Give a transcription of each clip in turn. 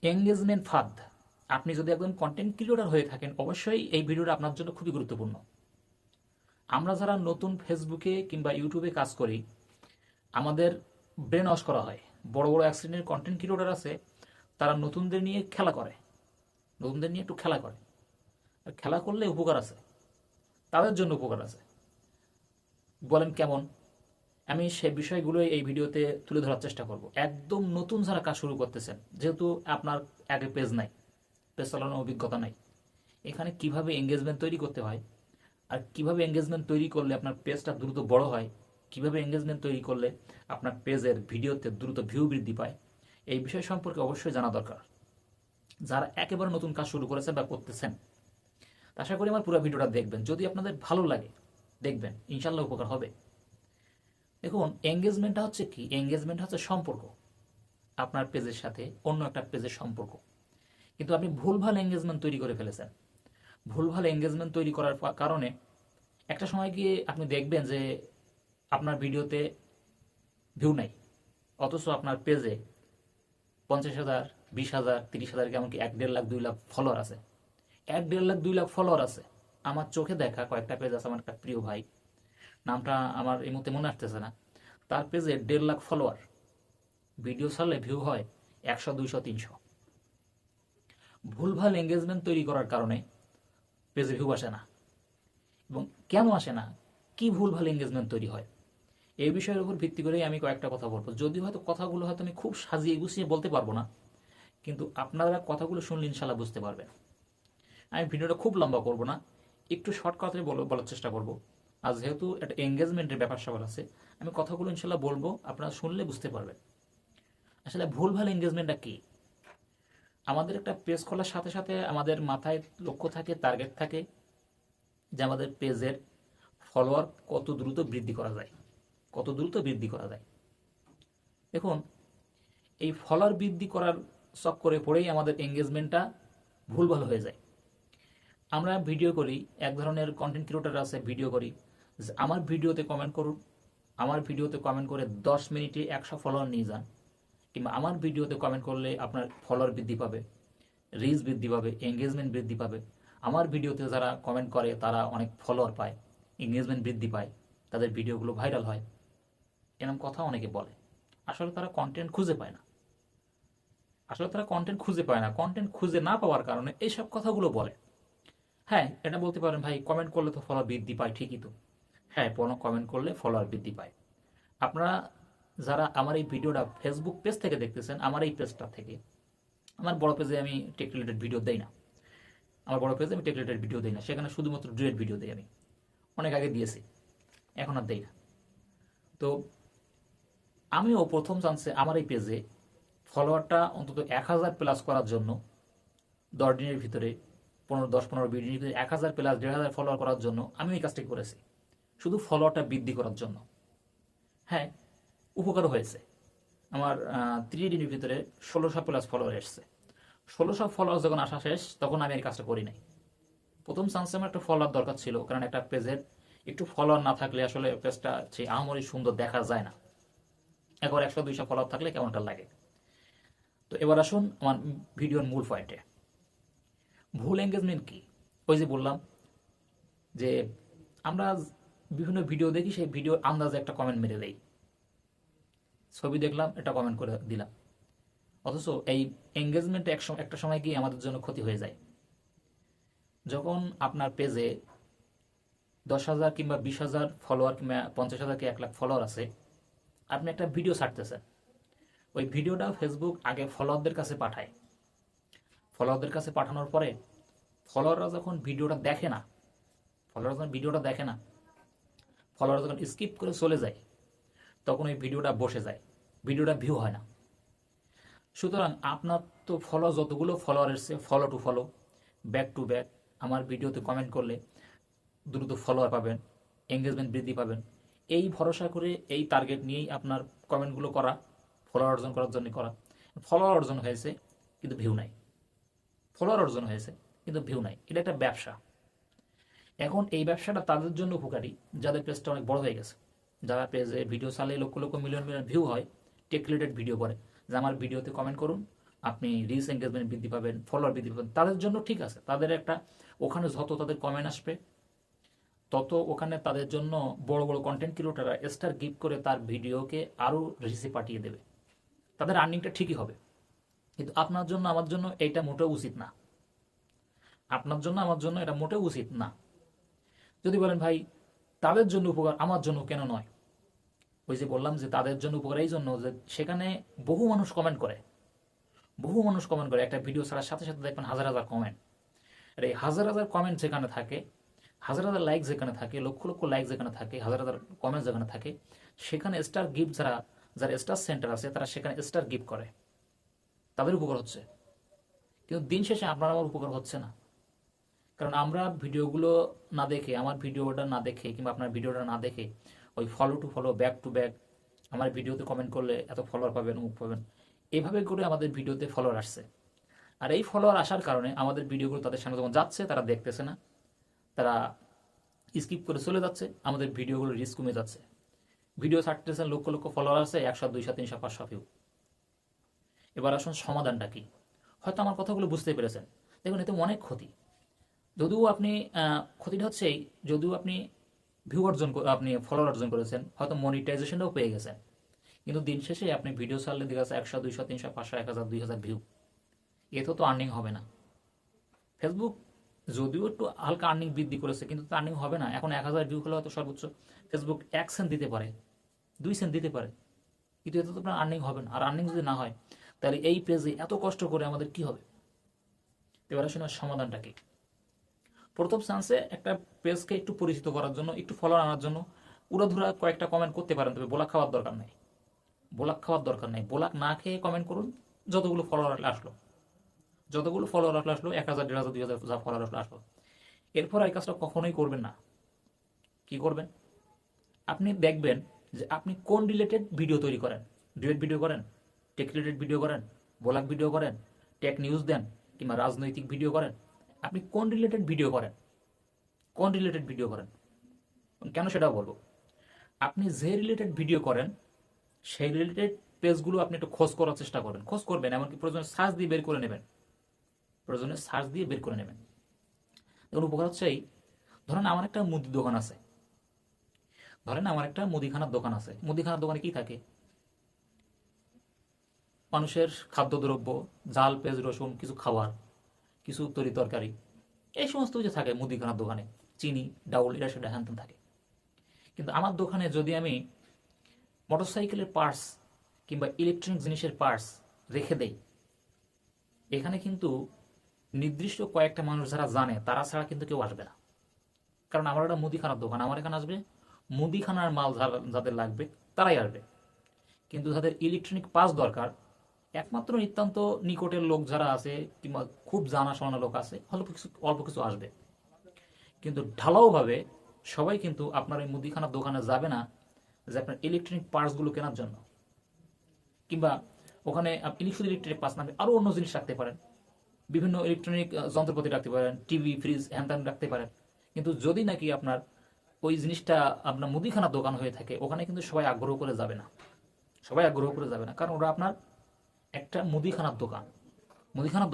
Engagement ফাঁদ। আপনি যদি একজন কন্টেন্ট ক্রিয়েটর হয়ে থাকেন, অবশ্যই এই ভিডিওটা আপনার জন্য খুবই গুরুত্বপূর্ণ। আমরা যারা নতুন ফেসবুকে কিংবা ইউটিউবে কাজ করি, আমাদের ব্রেন ওয়াশ করা হয়। বড় বড় এক শ্রেণীর কন্টেন্ট ক্রিয়েটর আছে, তারা নতুনদের নিয়ে খেলা করে, নতুনদের নিয়ে একটু খেলা করে। আর খেলা করলে উপকার আছে, তাদের জন্য উপকার আছে। বলেন কেমন? আমি সে বিষয়গুলোই এই ভিডিওতে তুলে ধরার চেষ্টা করব। একদম নতুন যারা কাজ শুরু করতেছেন, যেহেতু আপনার আগে পেজ নাই, পেজ চালানোর অভিজ্ঞতা নাই, এখানে কিভাবে এঙ্গেজমেন্ট তৈরি করতে হয়, আর কিভাবে এঙ্গেজমেন্ট তৈরি করলে আপনার পেজটা দ্রুত বড় হয়, কিভাবে এঙ্গেজমেন্ট তৈরি করলে আপনার পেজের ভিডিওতে দ্রুত ভিউ বৃদ্ধি পায়, এই বিষয় সম্পর্কে অবশ্যই জানা দরকার। যারা একেবারে নতুন কাজ শুরু করেছেন বা করতেছেন, তা আশা করি আমার পুরো ভিডিওটা দেখবেন। যদি আপনাদের ভালো লাগে, দেখবেন, ইনশাল্লাহ উপকার হবে। দেখুন, এঙ্গেজমেন্টটা হচ্ছে কি? এঙ্গেজমেন্ট হচ্ছে সম্পর্ক, আপনার পেজের সাথে অন্য একটা পেজের সম্পর্ক। কিন্তু আপনি ভুলভাল এঙ্গেজমেন্ট তৈরি করে ফেলেছেন। ভুলভাল এঙ্গেজমেন্ট তৈরি করার কারণে একটা সময় গিয়ে আপনি দেখবেন যে আপনার ভিডিওতে ভিউ নাই, অথচ আপনার পেজে 50,000, 20,000, 30,000, এমনকি 1-1.5 লাখ, 2 লাখ ফলোয়ার আছে। 1-1.5 লাখ, 2 লাখ ফলোয়ার আছে। আমার চোখে দেখা কয়েকটা পেজ আছে, আমার একটা প্রিয় ভাই, নামটা আমার এই মুহূর্তে মনে আসতেছে না, তার পেজে 1.5 লাখ ফলোয়ার। ভিডিও ছাড়লে ভিউ হয় 100, 200, 300। ভুলভাল এঙ্গেজমেন্ট তৈরি করার কারণে পেজে ভিউ আসে না। এবং কেন আসে না, কি ভুলভাল এঙ্গেজমেন্ট তৈরি হয়, এই বিষয়ের উপর ভিত্তি করেই আমি কয়েকটা কথা বলবো। যদিও হয়তো কথাগুলো হয়তো আমি খুব সাজিয়ে গুছিয়ে বলতে পারবো না, কিন্তু আপনারা কথাগুলো শুনলে ইনশাল্লাহ বুঝতে পারবেন। আমি ভিডিওটা খুব লম্বা করব না, একটু শর্টকাটে বলার চেষ্টা করব। আর যেহেতু একটা এঙ্গেজমেন্টের ব্যাপার স্যাপার আছে, আমি কথাগুলো ইনশাল্লাহ বলবো, আপনারা শুনলে বুঝতে পারবেন আসলে ভুলভাল এঙ্গেজমেন্টটা কি। আমাদের একটা পেজ খোলার সাথে সাথে আমাদের মাথায় লক্ষ্য থাকে, টার্গেট থাকে, যে আমাদের পেজের ফলোয়ার কত দ্রুত বৃদ্ধি করা যায়, কত দ্রুত বৃদ্ধি করা যায়। দেখুন, এই ফলোয়ার বৃদ্ধি করার চক্করে পড়েই আমাদের এঙ্গেজমেন্টটা ভুলভাল হয়ে যায়। আমরা ভিডিও করি, এক ধরনের কন্টেন্ট ক্রিয়েটর আছে, ভিডিও করি যে আমার ভিডিওতে কমেন্ট করুন, আমার ভিডিওতে কমেন্ট করে 10 মিনিটে 100 ফলোয়ার নিয়ে যান, কিংবা আমার ভিডিওতে কমেন্ট করলে আপনার ফলোয়ার বৃদ্ধি পাবে, রিচ বৃদ্ধি পাবে, এঙ্গেজমেন্ট বৃদ্ধি পাবে। আমার ভিডিওতে যারা কমেন্ট করে তারা অনেক ফলোয়ার পায়, এঙ্গেজমেন্ট বৃদ্ধি পায়, তাদের ভিডিওগুলো ভাইরাল হয়। এরকম কথা অনেকে বলে। আসলে তারা কন্টেন্ট খুঁজে পায় না। কন্টেন্ট খুঁজে না পাওয়ার কারণে এইসব কথাগুলো বলে। হ্যাঁ, এটা বলতে পারেন, ভাই কমেন্ট করলে তো ফলোয়ার বৃদ্ধি পায়, ঠিকই তো। হ্যাঁ, কোনো কমেন্ট করলে ফলোয়ার বৃদ্ধি পায়। আপনারা যারা আমার এই ভিডিওটা ফেসবুক পেজ থেকে দেখতেছেন, আমার এই পেজটা থেকে, আমার বড় পেজে আমি টেক রিলেটেড ভিডিও দেই না। আমার বড় পেজে আমি টেক রিলেটেড ভিডিও দিই না, সেখানে শুধুমাত্র ডিরেক্ট ভিডিও দিই আমি। অনেক আগে দিয়েছি, এখন আর দেই না। তো আমিও প্রথম চান্সে আমার এই পেজে ফলোয়ারটা অন্তত 1,000 প্লাস করার জন্য 10 দিনের ভিতরে, 10-15-20 দিনের ভিতরে 1,000 প্লাস, 1,500 ফলোয়ার করার জন্য আমি এই কাজটি করেছি, শুধু ফলোয়ারটা বৃদ্ধি করার জন্য। হ্যাঁ, উপকারও হয়েছে। আমার 30 দিনের ভিতরে 1,600 প্লাস ফলোয়ার এসছে। 1,600 ফলোয়ার যখন আসা শেষ, তখন আমি এই কাজটা করি নাই। প্রথম চান্সে আমার একটা ফলোয়ার দরকার ছিল, কারণ একটা পেজের একটু ফলোয়ার না থাকলে আসলে পেজটা সেই আহামরি সুন্দর দেখা যায় না। একবার 100-200 ফলোয়ার থাকলে কেমনটা লাগে। তো এবার আসুন আমার ভিডিওর মূল পয়েন্টে। ভুল এঙ্গেজমেন্ট কি? ওই যে বললাম যে আমরা বিভিন্ন ভিডিও দেখি, সেই ভিডিওর আন্দাজে একটা কমেন্ট মেরে দেই। ছবি দেখলাম, এটা কমেন্ট করে দিলাম, অথচ এই এঙ্গেজমেন্টে একটা সময় গিয়ে আমাদের জন্য ক্ষতি হয়ে যায়। যখন আপনার পেজে 10,000 কিংবা 20,000 ফলোয়ার, কিংবা 50,000 কি 1 লাখ ফলোয়ার আছে, আপনি একটা ভিডিও ছাড়তেছেন, ওই ভিডিওটা ফেসবুক আগে ফলোয়ারদের কাছে পাঠায়। ফলোয়ারদের কাছে পাঠানোর পরে ফলোয়াররা যখন ভিডিওটা দেখে না, ফলোয়াররা যখন ভিডিওটা দেখে না, ফলোয়াররা যখন স্কিপ করে চলে যায়, তখন ওই ভিডিওটা বসে যায়, ভিডিওটা ভিউ হয় না। সুতরাং আপনার তো যতগুলো ফলোয়ার এসছে, follow to follow, back to back, আমার ভিডিওতে কমেন্ট করলে দ্রুত ফলোয়ার পাবেন, এঙ্গেজমেন্ট বৃদ্ধি পাবেন, এই ভরসা করে, এই টার্গেট নিয়েই আপনার কমেন্টগুলো করা, ফলোয়ার অর্জন করার জন্য করা। ফলোয়ার অর্জন হয়েছে কিন্তু ভিউ নাই, ফলোয়ার অর্জন হয়েছে কিন্তু ভিউ নাই, এটা একটা ব্যবসা। এখন এই ব্যবসাটা তাদের জন্য উপকারী যাদের পেজটা অনেক বড় হয়ে গেছে, যারা পেজে ভিডিও চালিয়ে lakh lakh million million view হয়, টেক রিলেটেড ভিডিও করে, যে আমার ভিডিওতে কমেন্ট করুন, আপনি রিচ এঙ্গেজমেন্ট বৃদ্ধি পাবেন, ফলোয়ার বৃদ্ধি পাবেন, তাদের জন্য ঠিক আছে। তাদের একটা ওখানে যত তাদের কমেন্ট আসবে তত ওখানে তাদের জন্য বড় বড় কন্টেন্ট ক্রিয়েটররা স্টার গিফট করে তার ভিডিওকে আরও রিচে পাঠিয়ে দেবে, তাদের আর্নিংটা ঠিকই হবে। কিন্তু আপনার জন্য আমার জন্য এইটা মোটেও উচিত না, আপনার জন্য আমার জন্য এটা মোটেও উচিত না। যদি বলেন ভাই তাদের জন্য উপকার, আমার জন্য কেন নয়, ওই যে বললাম যে তাদের জন্য উপকার এই জন্য যে সেখানে বহু মানুষ কমেন্ট করে, বহু মানুষ কমেন্ট করে, একটা ভিডিও ছাড়ার সাথে সাথে দেখবেন হাজার হাজার কমেন্ট। আর এই হাজার হাজার কমেন্ট যেখানে থাকে, হাজার হাজার লাইক যেখানে থাকে, লক্ষ লক্ষ লাইক যেখানে থাকে, হাজার হাজার কমেন্ট যেখানে থাকে, সেখানে স্টার গিফট যারা যারা স্টার সেন্টার আছে তারা সেখানে স্টার গিফট করে, তাদের উপকার হচ্ছে। কিন্তু দিন শেষে আপনার আমার উপকার হচ্ছে না, কারণ আমরা ভিডিওগুলো না দেখে, আমার ভিডিওটা না দেখে কিংবা আপনার ভিডিওটা না দেখে ওই follow to follow, back to back, আমার ভিডিওতে কমেন্ট করলে এত ফলোয়ার পাবেন, মুখ পাবেন, এইভাবে করে আমাদের ভিডিওতে ফলোয়ার আসছে। আর এই ফলোয়ার আসার কারণে আমাদের ভিডিওগুলো তাদের সামনে যখন যাচ্ছে তারা দেখতেছে না, তারা স্কিপ করে চলে যাচ্ছে, আমাদের ভিডিওগুলো রিস্ক কমে যাচ্ছে। ভিডিও ছাড়তেছেন, লক্ষ লক্ষ ফলোয়ার আছে, 100 200 300 500 ভিউ। এবার আসুন সমাধানটা কি। হয়তো আমার কথাগুলো বুঝতে পেরেছেন। দেখুন এতে অনেক ক্ষতি। যদিও আপনি ক্ষতিটা হচ্ছে এই, যদিও আপনি ভিউ অর্জন আপনি ফলোয়ার অর্জন করেছেন, হয়তো মনিটাইজেশনটাও পেয়ে গেছেন, কিন্তু দিন শেষে আপনি ভিডিও ছাড়লে দেখা যাচ্ছে 100 200 300 500 1000 2000 ভিউ, এতেও তো আর্নিং হবে না। ফেসবুক যদিও একটু হালকা আর্নিং বৃদ্ধি করেছে, কিন্তু তো আর্নিং হবে না। এখন 1000 ভিউ হলে হয়তো সর্বোচ্চ ফেসবুক 1 সেন্ট দিতে পারে, 2 সেন্ট দিতে পারে, কিন্তু এতে তো আপনার আর্নিং হবে না। আর আর্নিং যদি না হয় তাহলে এই পেজে এত কষ্ট করে আমাদের কি হবে। এবার আসলে সমাধানটা কি। প্রথম চান্সে একটা পেজকে একটু পরিচিত করার জন্য, একটু ফলোয়ার আনার জন্য উড়াধুরা কয়েকটা কমেন্ট করতে পারেন, তবে ব্লক খাওয়ার দরকার নেই, ব্লক খাওয়ার দরকার নেই। ব্লক না খেয়ে কমেন্ট করুন, যতগুলো ফলোয়ার আসলো, যতগুলো ফলোয়ার আসলো 1000 1500 2000 যা ফলোয়ার আসলো, এরপর এই কাজটা কখনোই করবেন না। কি করবেন, আপনি দেখবেন যে আপনি কোন রিলেটেড ভিডিও তৈরি করেন। ডুয়েট ভিডিও করেন, টেক রিলেটেড ভিডিও করেন, ব্লগ ভিডিও করেন, টেক নিউজ দেন, কিংবা রাজনৈতিক ভিডিও করেন, আপনি কোন রিলেটেড ভিডিও করেন, কোন রিলেটেড ভিডিও করেন, কেন সেটাও বলবো। আপনি যে রিলেটেড ভিডিও করেন সেই রিলেটেড পেজগুলো আপনি একটু খোঁজ করার চেষ্টা করেন, খোঁজ করবেন, এমনকি প্রয়োজনে সার্চ দিয়ে বের করে নেবেন, প্রয়োজনে সার্চ দিয়ে বের করে নেবেন। দেখুন উপকার হচ্ছে এই, ধরেন আমার একটা মুদি দোকান আছে, ধরেন আমার একটা মুদিখানার দোকান আছে, মুদিখানার দোকানে কি থাকে, মানুষের খাদ্যদ্রব্য, জাল পেঁয়াজ রসুন, কিছু খাবার, কিছু তরি তরকারি, এই সমস্ত কিছু থাকে মুদিখানার দোকানে, চিনি ডাউল এটা সেটা হ্যান ত্যান থাকে। কিন্তু আমার দোকানে যদি আমি মোটরসাইকেলের পার্টস কিংবা ইলেকট্রনিক জিনিসের পার্টস রেখে দেই, এখানে কিন্তু নির্দিষ্ট কয়েকটা মানুষ যারা জানে তারা ছাড়া কিন্তু কেউ আসবে না। কারণ আমার একটা মুদিখানার দোকান, আমার এখানে আসবে মুদিখানার মাল যাদের লাগবে তারাই আসবে। কিন্তু যাদের ইলেকট্রনিক পাস দরকার, একমাত্র নিতান্ত নিকটের লোক যারা আছে কিংবা খুব জানাশোনা লোক আছে, অল্প কিছু আসবে। কিন্তু ঢালাওভাবে সবাই কিন্তু আপনার এই মুদিখানার দোকানে যাবে না যে আপনার ইলেকট্রনিক পার্টসগুলো কেনার জন্য, কিংবা ওখানে আপনি শুধু ইলেকট্রনিক পার্টস নামে আরও অন্য জিনিস রাখতে পারেন, বিভিন্ন ইলেকট্রনিক যন্ত্রপাতি রাখতে পারেন, টিভি ফ্রিজ হ্যান ত্যান রাখতে পারেন। কিন্তু যদি নাকি আপনার ওই জিনিসটা আপনার মুদিখানার দোকান হয়ে থাকে, ওখানে কিন্তু সবাই আগ্রহ করে যাবে না, সবাই আগ্রহ করে যাবে না, কারণ ওরা আপনার একটা মুদিখানার দোকান, মুদিখানার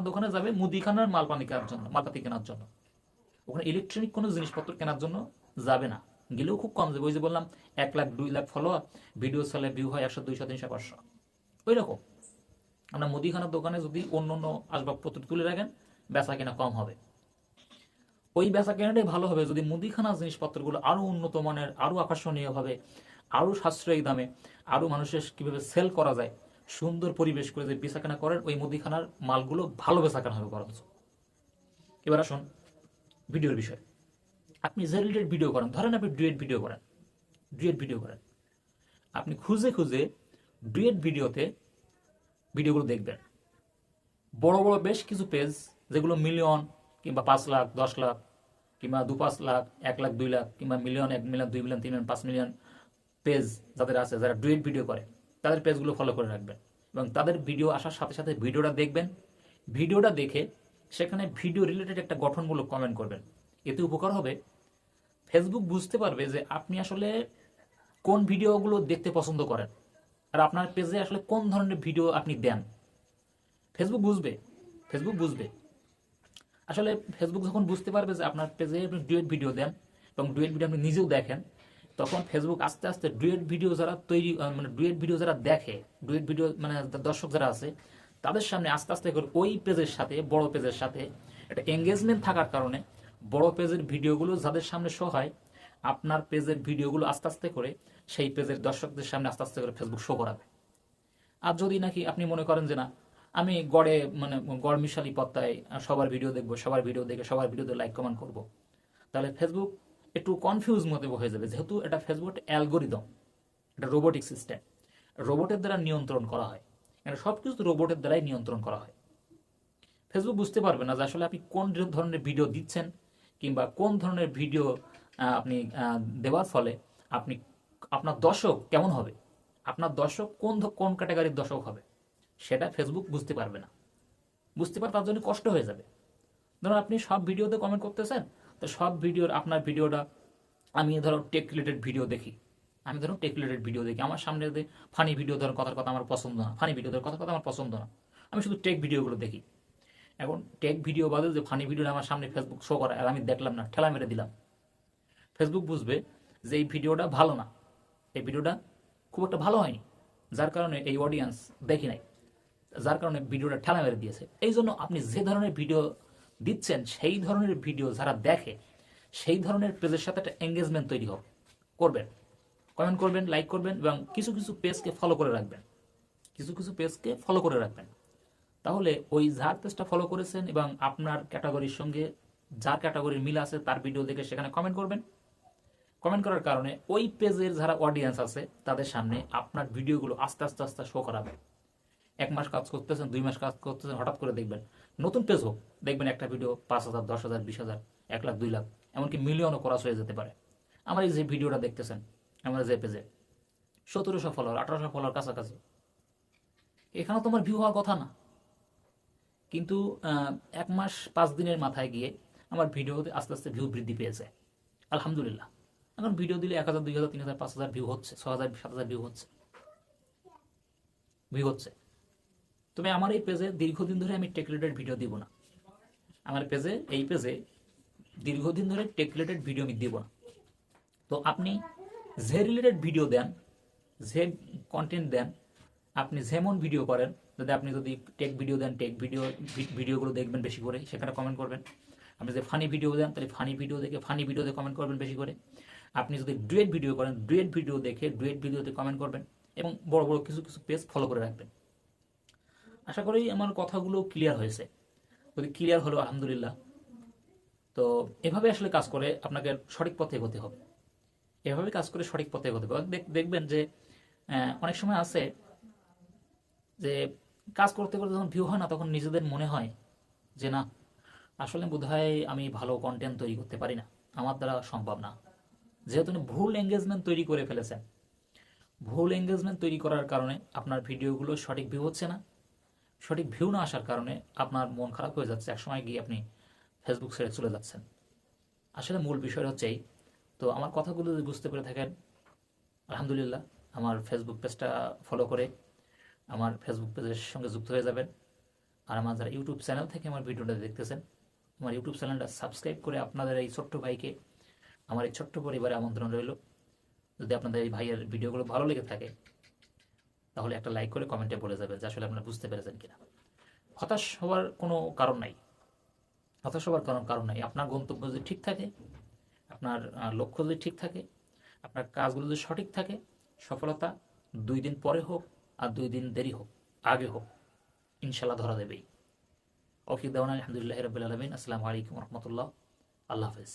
দোকানে যাবে মুদিখানার মালপানি কেনার জন্য, মালপাতি কেনার জন্য। ওখানে ইলেকট্রনিক কোনো জিনিসপত্র কেনার জন্য যাবে না, গেলেও খুব কম যাবে। ওই যে বললাম 1 লাখ 2 লাখ ফলোয়ার, ভিডিও চালে ভিউ হয় 100 200 300 500, ওই রকম। আমরা মুদিখানার দোকানে যদি অন্য অন্য আসবাবপত্র তুলে রাখেন, বেচা কেনা কম হবে। ওই বেচা কেনাটাই ভালো হবে যদি মুদিখানার জিনিসপত্রগুলো আরো উন্নত মানের, আরো আকর্ষণীয় ভাবে, আরো সাশ্রয়ী দামে, আরো মানুষের কিভাবে সেল করা যায়, সুন্দর পরিবেশ করে যে বেচা কেনা করেন, ওই মুদিখানার মালগুলো ভালো বেচা কেনা হবে বরঞ্চ। এবার আসুন ভিডিওর বিষয়। আপনি যে রিলেটেড ভিডিও করেন, ধরেন আপনি ডুয়েট ভিডিও করেন, ডুয়েট ভিডিও করেন, আপনি খুঁজে খুঁজে ডুয়েট ভিডিওতে ভিডিওগুলো দেখবেন। বড় বড় বেশ কিছু পেজ যেগুলো মিলিয়ন কিংবা 5 লাখ 10 লাখ কিংবা 2-5 লাখ 1 লাখ 2 লাখ কিংবা million 1 million 2 million 3 million 5 million page যাদের আছে, যারা ডুয়েট ভিডিও করে, তাদের পেজগুলো ফলো করে রাখবেন এবং তাদের ভিডিও আসার সাথে সাথে ভিডিওটা দেখবেন। ভিডিওটা দেখে সেখানে ভিডিও রিলেটেড একটা গঠনমূলক কমেন্ট করবেন। এতে উপকার হবে, ফেসবুক বুঝতে পারবে যে আপনি আসলে কোন ভিডিওগুলো দেখতে পছন্দ করেন আর আপনার পেজে আসলে কোন ধরনের ভিডিও আপনি দেন। ফেসবুক বুঝবে, ফেসবুক বুঝবে। আসলে ফেসবুক যখন বুঝতে পারবে যে আপনার পেজে আপনি ডুয়েট ভিডিও দেন এবং ডুয়েট ভিডিও আপনি নিজেও দেখেন, তখন ফেসবুক আস্তে আস্তে ডুয়েট ভিডিও যারা তৈরি মানে ডুয়েট ভিডিও যারা দেখে, ডুয়েট ভিডিও মানে দর্শক যারা আছে তাদের সামনে আস্তে আস্তে করে ওই পেজের সাথে, বড় পেজের সাথে একটা এঙ্গেজমেন্ট থাকার কারণে বড় পেজের ভিডিওগুলো যাদের সামনে শো হয়, আপনার পেজের ভিডিওগুলো আস্তে আস্তে করে সেই পেজের দর্শকদের সামনে আস্তে আস্তে করে ফেসবুক শো করাবে। আর যদি নাকি আপনি মনে করেন যে না, আমি গড়ে মানে গড় মিশালি পত্তায় সবার ভিডিও দেখবো, সবার ভিডিও দেখে সবার ভিডিওতে লাইক কমেন্ট করবো, তাহলে ফেসবুক একটু কনফিউজ মতো হয়ে যাবে, যেহেতু এটা ফেসবুক অ্যালগোরিদম, এটা রোবোটিক সিস্টেম, রোবটের দ্বারা নিয়ন্ত্রণ করা হয়, এটা সব কিছু রোবটের দ্বারাই নিয়ন্ত্রণ করা হয়। ফেসবুক বুঝতে পারবে না যে আসলে আপনি কোন ধরনের ভিডিও দিচ্ছেন, কিংবা কোন ধরনের ভিডিও আপনি দেওয়ার ফলে আপনি আপনার দর্শক কেমন হবে, আপনার দর্শক কোন ক্যাটাগরির দর্শক হবে, সেটা ফেসবুক বুঝতে পারবে না। বুঝতে পারে তার জন্য কষ্ট হয়ে যাবে। ধরুন আপনি সব ভিডিওতে কমেন্ট করতেছেন, তো সব ভিডিওর আপনার ভিডিওটা, আমি ধরো টেক রিলেটেড ভিডিও দেখি, আমি ধরুন টেক রিলেটেড ভিডিও দেখি, আমার সামনে যদি ফানি ভিডিও ধরুন কথার কথা আমার পছন্দ না, ফানি ভিডিও ধরুন কথার কথা আমার পছন্দ না, আমি শুধু টেক ভিডিওগুলো দেখি। এখন টেক ভিডিও বাদে যে ফানি ভিডিওটা আমার সামনে ফেসবুক শো করে আর আমি দেখলাম না, ঠেলা মেরে দিলাম, ফেসবুক বুঝবে যে এই ভিডিওটা ভালো না, এই ভিডিওটা খুব একটা ভালো হয়নি, যার কারণে এই অডিয়েন্স দেখি নাই, যার কারণে ভিডিওটা ঠেলা মেরে দিয়েছে। এই জন্য আপনি যে ধরনের ভিডিও দিচ্ছেন সেই ধরনের ভিডিও যারা দেখে, সেই ধরনের পেজের সাথে একটা এঙ্গেজমেন্ট তৈরি হবে, করবেন, কমেন্ট করবেন, লাইক করবেন এবং কিছু কিছু পেজকে ফলো করে রাখবেন, কিছু কিছু পেজকে ফলো করে রাখবেন। তাহলে ওই যার পেজটা ফলো করেছেন এবং আপনার ক্যাটাগরির সঙ্গে যার ক্যাটাগরির মিল আছে তার ভিডিও দেখে সেখানে কমেন্ট করবেন। কমেন্ট করার কারণে ওই পেজের যারা অডিয়েন্স আছে তাদের সামনে আপনার ভিডিওগুলো আস্তে আস্তে আস্তে শো করাবে। 1 মাস কাজ করতেছেন, 2 মাস কাজ করতেছেন, হঠাৎ করে দেখবেন নতুন পেজ হোক, দেখবেন একটা ভিডিও 5,000, 10,000, 20,000, 1 লাখ, 2 লাখ, এমনকি মিলিয়নও ক্রস হয়ে যেতে পারে। আমার এই যে ভিডিওটা দেখতেছেন, আমার যে পেজে 1700 ফলোয়ার, 1800 ফলোয়ার কাছাকাছি, এখানে তোমার ভিউ হওয়ার কথা না, কিন্তু 1 মাস 5 দিনের মাথায় গিয়ে আমার ভিডিওতে আস্তে আস্তে ভিউ বৃদ্ধি পেয়েছে, আলহামদুলিল্লাহ। এখন ভিডিও দিলে 1,000, 2,000, 3,000, 5,000 ভিউ হচ্ছে, 6,000, 7,000 ভিউ হচ্ছে। তবে আমার এই পেজে দীর্ঘদিন ধরে আমি টেক রিলেটেড ভিডিও দিব না, আমার পেজে এই পেজে দীর্ঘদিন ধরে টেক রিলেটেড ভিডিও আমি দিব না। তো আপনি যে রিলেটেড ভিডিও দেন, যে কন্টেন্ট দেন, আপনি যেমন ভিডিও করেন, যদি টেক ভিডিও দেন, টেক ভিডিওগুলো দেখবেন বেশি করে, সেখানে কমেন্ট করবেন। আপনি যদি ফানি ভিডিও দেন, তাহলে ফানি ভিডিও দেখে ফানি ভিডিওতে কমেন্ট করবেন বেশি করে। আপনি যদি ডুয়েট ভিডিও করেন, ডুয়েট ভিডিও দেখে ডুয়েট ভিডিওতে কমেন্ট করবেন এবং বড় বড় কিছু কিছু পেজ ফলো করে রাখবেন। আশা করি আমার কথাগুলো ক্লিয়ার হয়েছে। যদি ক্লিয়ার হলো আলহামদুলিল্লাহ। তো এভাবে আসলে কাজ করে আপনাকে সঠিক পথে এগোতে হবে, এভাবে কাজ করে সঠিক পথে এগোতে হবে। দেখবেন যে অনেক সময় আছে যে কাজ করতে করতে যখন ভিউ হয় না, তখন নিজেদের মনে হয় যে না, আসলে বোধহয় আমি ভালো কন্টেন্ট তৈরি করতে পারি না, আমার দ্বারা সম্ভব না। যেহেতু আপনি ভুল এঙ্গেজমেন্ট তৈরি করে ফেলেছেন, ভুল এঙ্গেজমেন্ট তৈরি করার কারণে আপনার ভিডিওগুলো সঠিক ভিউ হচ্ছে না, সঠিক ভিউ না আসার কারণে আপনার মন খারাপ হয়ে যাচ্ছে, একসময় গিয়ে আপনি ফেসবুক ছেড়ে চলে যাচ্ছেন। আসলে মূল বিষয় হচ্ছে এই। তো আমার কথাগুলো যদি বুঝতে পেরে থাকেন আলহামদুলিল্লাহ, আমার ফেসবুক পেজটা ফলো করে আমার ফেসবুক পেজের সঙ্গে যুক্ত হয়ে যাবেন। আর আমার যারা ইউটিউব চ্যানেল থেকে আমার ভিডিওটা দেখতেছেন, আমার ইউটিউব চ্যানেলটা সাবস্ক্রাইব করে আপনাদের এই ছোট্ট ভাইকে, আমার এই ছোট্ট পরিবারে আমন্ত্রণ রইল। যদি আপনাদের এই ভাইয়ের ভিডিওগুলো ভালো লেগে থাকে, তাহলে একটা লাইক করে কমেন্টে বলে যাবে যে আসলে আপনারা বুঝতে পেরেছেন কিনা। হতাশ হওয়ার কোনো কারণ নাই, হতাশ হওয়ার কারণ নাই। আপনার গন্তব্য যদি ঠিক থাকে, আপনার লক্ষ্য যদি ঠিক থাকে, আপনার কাজগুলো যদি সঠিক থাকে, সফলতা 2 দিন পরে হোক আর 2 দিন দেরি হোক, আগে হোক, ইনশাল্লাহ ধরা দেবেই। ওকে, দেওয়ান আলহামদুলিল্লাহ রাব্বিল আলামিন। আসসালামু আলাইকুম রহমতুল্লাহ। আল্লাহ হাফেজ।